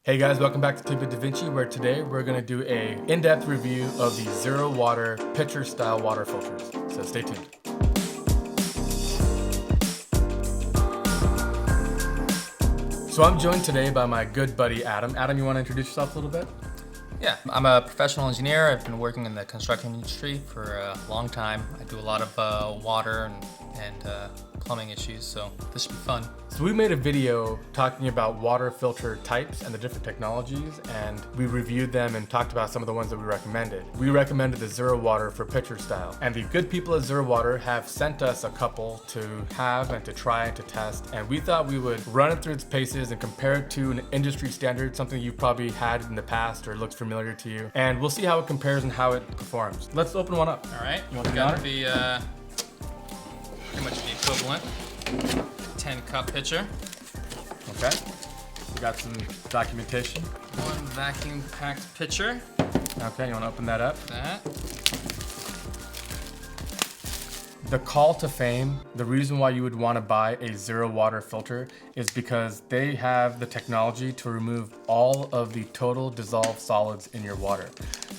Hey guys, welcome back to Two Bit da Vinci, where today we're going to do a in-depth review of the ZeroWater Pitcher style water filters. So stay tuned. So I'm joined today by my good buddy Adam. Adam, you want to introduce yourself a little bit? Yeah, I'm a professional engineer. I've been working in the construction industry for a long time. I do a lot of water and plumbing issues, so this should be fun. So we made a video talking about water filter types and the different technologies, and we reviewed them and talked about some of the ones that we recommended. We recommended the ZeroWater for pitcher style, and the good people at ZeroWater have sent us a couple to have and to try and to test, and we thought we would run it through its paces and compare it to an industry standard, something you've probably had in the past or looks familiar to you, and we'll see how it compares and how it performs. Let's open one up. All right, You want to got the pretty much the equivalent 10 cup pitcher. Okay. We got some documentation. One vacuum packed pitcher. Okay, you want to open that up? That. The call to fame, the reason why you would want to buy a ZeroWater filter is because they have the technology to remove all of the total dissolved solids in your water.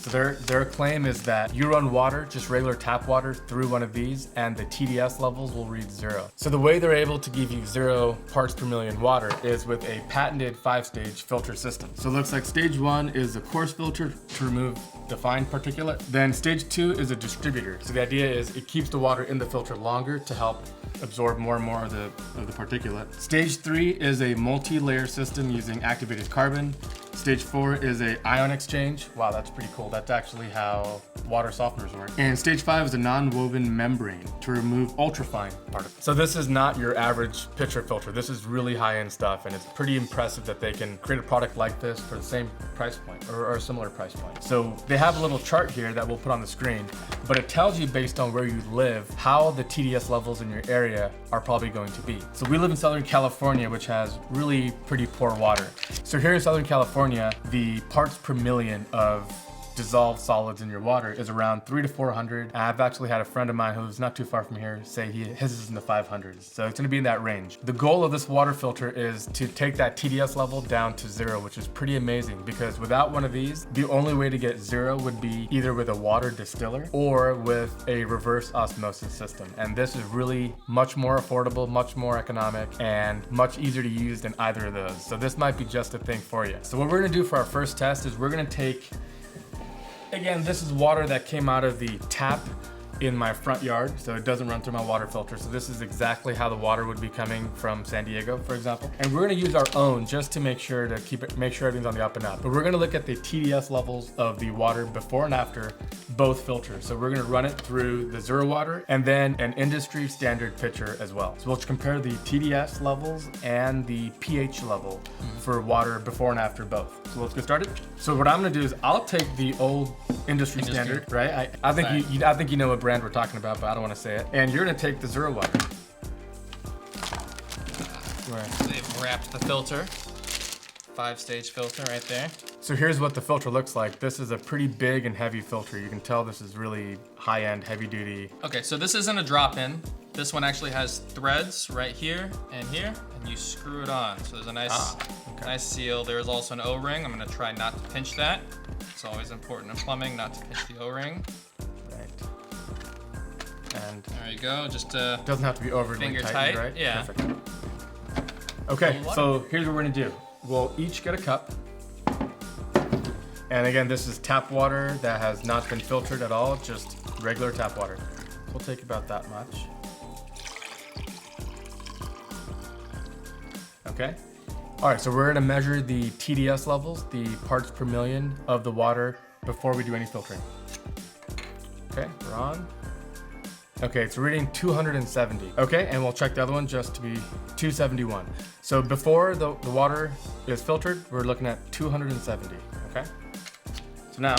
So their claim is that you run water, just regular tap water, through one of these and the TDS levels will read 0. So the way they're able to give you 0 parts per million water is with a patented 5-stage filter system. So it looks like stage 1 is a coarse filter to remove the fine particulate. Then stage 2 is a distributor. So the idea is it keeps the water in the filter longer to help absorb more and more of the particulate. Stage 3 is a multi-layer system using activated carbon. Stage 4 is a ion exchange. Wow, that's pretty cool. That's actually how water softeners work. And stage 5 is a non-woven membrane to remove ultrafine particles. So this is not your average pitcher filter. This is really high-end stuff, and it's pretty impressive that they can create a product like this for the same price point or a similar price point. So they have a little chart here that we'll put on the screen, but it tells you based on where you live how the TDS levels in your area are probably going to be. So we live in Southern California, which has really pretty poor water. So here in Southern California, the parts per million of dissolved solids in your water is around 300 to 400. I've actually had a friend of mine who's not too far from here say his is in the 500s. So it's gonna be in that range. The goal of this water filter is to take that TDS level down to 0, which is pretty amazing because without one of these, the only way to get 0 would be either with a water distiller or with a reverse osmosis system. And this is really much more affordable, much more economic, and much easier to use than either of those. So this might be just a thing for you. So what we're gonna do for our first test is we're gonna take, again, this is water that came out of the tap in my front yard, so it doesn't run through my water filter. So this is exactly how the water would be coming from San Diego, for example. And we're gonna use our own just to make sure everything's on the up and up. But we're gonna look at the TDS levels of the water before and after both filters. So we're gonna run it through the ZeroWater and then an industry standard pitcher as well. So we'll compare the TDS levels and the pH level for water before and after both. So let's get started. So what I'm gonna do is I'll take the old industry standard, right? I think you know what brand we're talking about, but I don't want to say it. And you're gonna take the ZeroWater. They've wrapped the filter. 5-stage filter right there. So here's what the filter looks like. This is a pretty big and heavy filter. You can tell this is really high-end, heavy-duty. Okay, so this isn't a drop-in. This one actually has threads right here, and you screw it on. So there's a nice seal. There's also an O-ring. I'm gonna try not to pinch that. It's always important in plumbing not to pinch the O-ring. Right. And there you go. Just doesn't have to be overly finger tight, tight, right? yeah. Perfect. Okay, so here's what we're gonna do. We'll each get a cup. And again, this is tap water that has not been filtered at all, just regular tap water. We'll take about that much. Okay. All right, so we're gonna measure the TDS levels, the parts per million of the water before we do any filtering. Okay, we're on. Okay, it's reading 270. Okay, and we'll check the other one just to be 271. So before the water is filtered, we're looking at 270, okay? So now,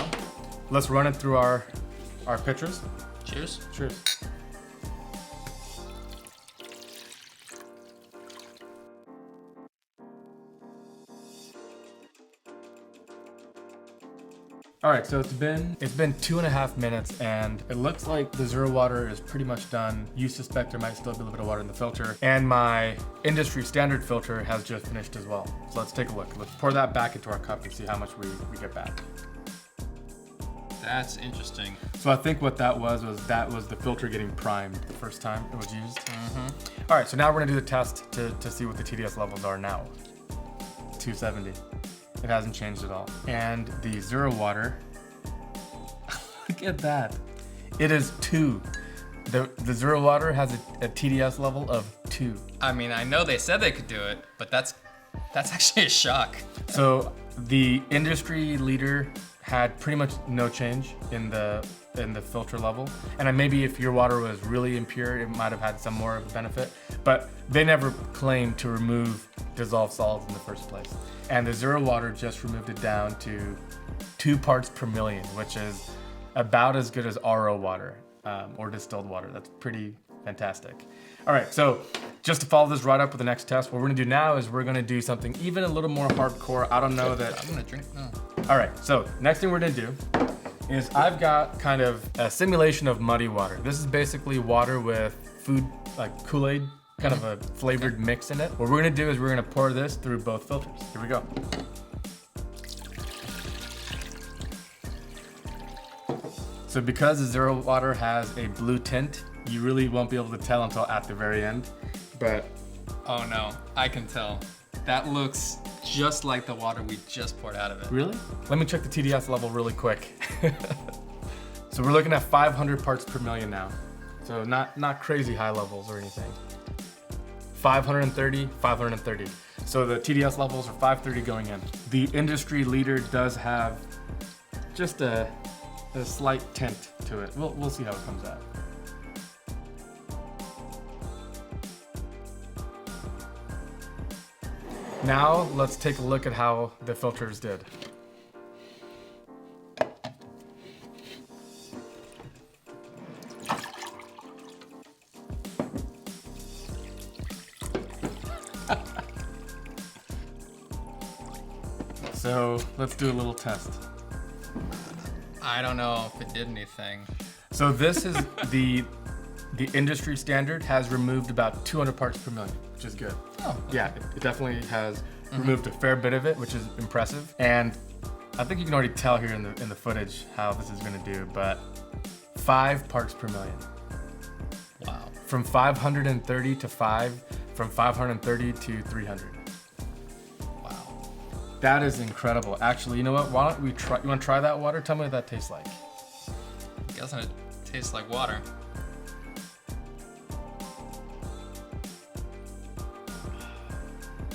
let's run it through our pitchers. Cheers. Cheers. All right, so it's been 2.5 minutes, and it looks like the ZeroWater is pretty much done. You suspect there might still be a little bit of water in the filter, and my industry standard filter has just finished as well. So let's take a look. Let's pour that back into our cup and see how much we get back. That's interesting. So I think what that was the filter getting primed the first time it was used. All right, so now we're gonna do the test to see what the TDS levels are now. 270. It hasn't changed at all. And the ZeroWater, look at that. It is 2. The ZeroWater has a TDS level of 2. I mean, I know they said they could do it, but that's actually a shock. So the industry leader had pretty much no change in the filter level. And maybe if your water was really impure, it might have had some more of a benefit, but they never claimed to remove dissolved solids in the first place. And the ZeroWater just removed it down to 2 parts per million, which is about as good as RO water or distilled water. That's pretty fantastic. All right, so just to follow this right up with the next test, what we're gonna do now is we're gonna do something even a little more hardcore. I don't know that. I'm gonna drink now. All right, so next thing we're gonna do is I've got kind of a simulation of muddy water. This is basically water with food, like Kool-Aid, kind of a flavored mix in it. What we're gonna do is we're gonna pour this through both filters. Here we go. So because the ZeroWater has a blue tint, you really won't be able to tell until at the very end, but. Oh no, I can tell. That looks just like the water we just poured out of it. Really? Let me check the TDS level really quick. So we're looking at 500 parts per million now. So not crazy high levels or anything. 530, 530. So the TDS levels are 530 going in. The industry leader does have just a slight tint to it. We'll see how it comes out. Now let's take a look at how the filters did. So let's do a little test. I don't know if it did anything. So this is the industry standard has removed about 200 parts per million, which is good. Oh, okay. Yeah, it definitely has removed a fair bit of it, which is impressive. And I think you can already tell here in the footage how this is gonna do, but 5 parts per million. Wow. From 530 to 5, from 530 to 300. Wow. That is incredible. Actually, you know what? Why don't we try? You wanna try that water? Tell me what that tastes like. Doesn't it taste like water?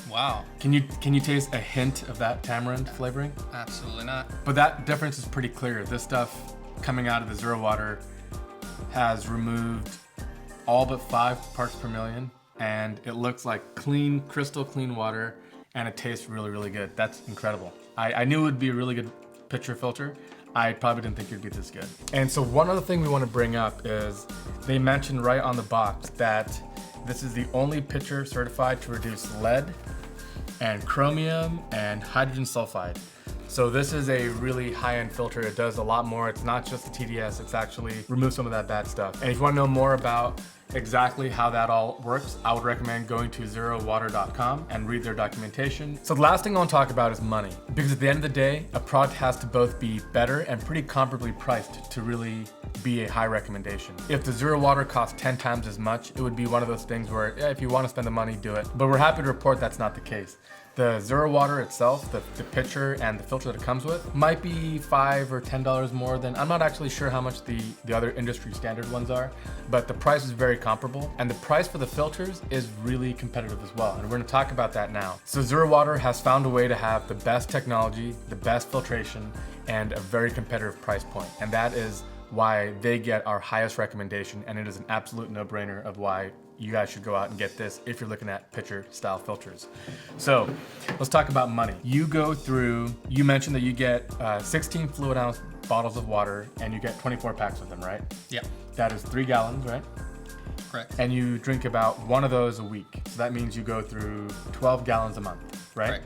Wow. Can you taste a hint of that tamarind flavoring? Absolutely not. But that difference is pretty clear. This stuff coming out of the ZeroWater has removed all but 5 parts per million, and it looks like clean, crystal clean water, and it tastes really, really good. That's incredible. I knew it would be a really good pitcher filter. I probably didn't think it would be this good. And so one other thing we want to bring up is they mentioned right on the box that this is the only pitcher certified to reduce lead and chromium and hydrogen sulfide. So this is a really high-end filter. It does a lot more. It's not just the TDS, it's actually removes some of that bad stuff. And if you want to know more about exactly how that all works, I would recommend going to ZeroWater.com and read their documentation. So the last thing I want to talk about is money, because at the end of the day, a product has to both be better and pretty comparably priced to really be a high recommendation. If the ZeroWater costs 10 times as much, it would be one of those things where if you want to spend the money, do it. But we're happy to report that's not the case. The ZeroWater itself, the pitcher and the filter that it comes with, might be $5 or $10 more than, I'm not actually sure how much the other industry standard ones are, but the price is very comparable. And the price for the filters is really competitive as well. And we're gonna talk about that now. So ZeroWater has found a way to have the best technology, the best filtration, and a very competitive price point. And that is why they get our highest recommendation, and it is an absolute no-brainer of why you guys should go out and get this if you're looking at pitcher style filters. So let's talk about money. You mentioned that you get 16 fluid ounce bottles of water and you get 24 packs of them, right? Yeah. That is 3 gallons, right? Correct. And you drink about one of those a week. So that means you go through 12 gallons a month, right? Right.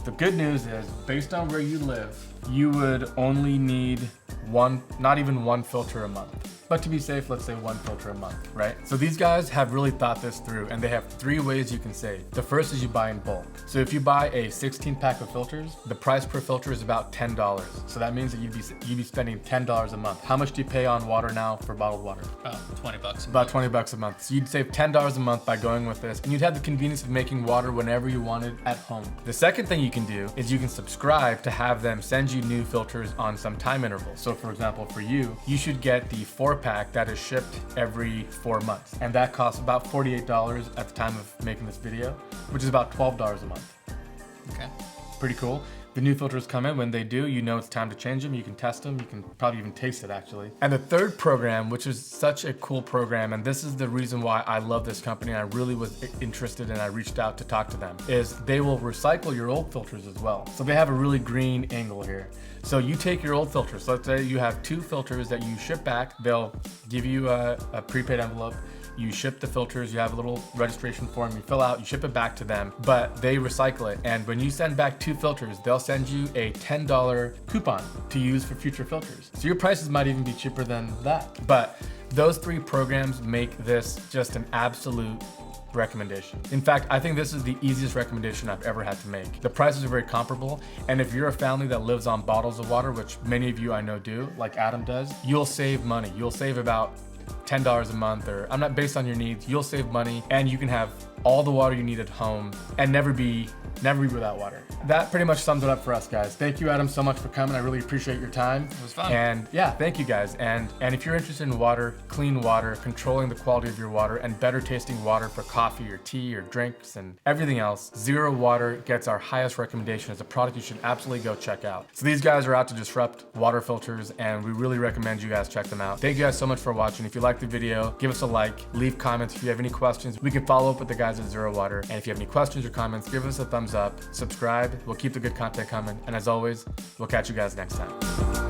The good news is, based on where you live, you would only need one, not even one filter a month. But to be safe, let's say one filter a month, right? So these guys have really thought this through, and they have 3 ways you can save. The first is you buy in bulk. So if you buy a 16 pack of filters, the price per filter is about $10. So that means that you'd be spending $10 a month. How much do you pay on water now for bottled water? About $20 About $20 a month. So you'd save $10 a month by going with this, and you'd have the convenience of making water whenever you wanted at home. The second thing you can do is you can subscribe to have them send you new filters on some time interval. So for example, for you, you should get the 4-pack that is shipped every 4 months. And that costs about $48 at the time of making this video, which is about $12 a month. Okay. Pretty cool. The new filters come in. When they do, you know it's time to change them. You can test them. You can probably even taste it, actually. And the third program, which is such a cool program, and this is the reason why I love this company and I really was interested and I reached out to talk to them, is they will recycle your old filters as well. So they have a really green angle here. So you take your old filters. So let's say you have 2 filters that you ship back. They'll give you a prepaid envelope. You ship the filters, you have a little registration form, you fill out, you ship it back to them, but they recycle it. And when you send back 2 filters, they'll send you a $10 coupon to use for future filters. So your prices might even be cheaper than that. But those 3 programs make this just an absolute recommendation. In fact, I think this is the easiest recommendation I've ever had to make. The prices are very comparable, and if you're a family that lives on bottles of water, which many of you I know do, like Adam does, you'll save money. You'll save about $10 a month, or I'm not based on your needs. You'll save money, and you can have all the water you need at home and never be without water. That pretty much sums it up for us, guys. Thank you, Adam, so much for coming. I really appreciate your time. It was fun. And yeah, thank you guys. And if you're interested in water, clean water, controlling the quality of your water, and better tasting water for coffee or tea or drinks and everything else, ZeroWater gets our highest recommendation as a product you should absolutely go check out. So these guys are out to disrupt water filters, and we really recommend you guys check them out. Thank you guys so much for watching. If you liked the video, give us a like, leave comments if you have any questions. We can follow up with the guys at ZeroWater. And if you have any questions or comments, give us a thumbs up, subscribe. We'll keep the good content coming. And as always, we'll catch you guys next time.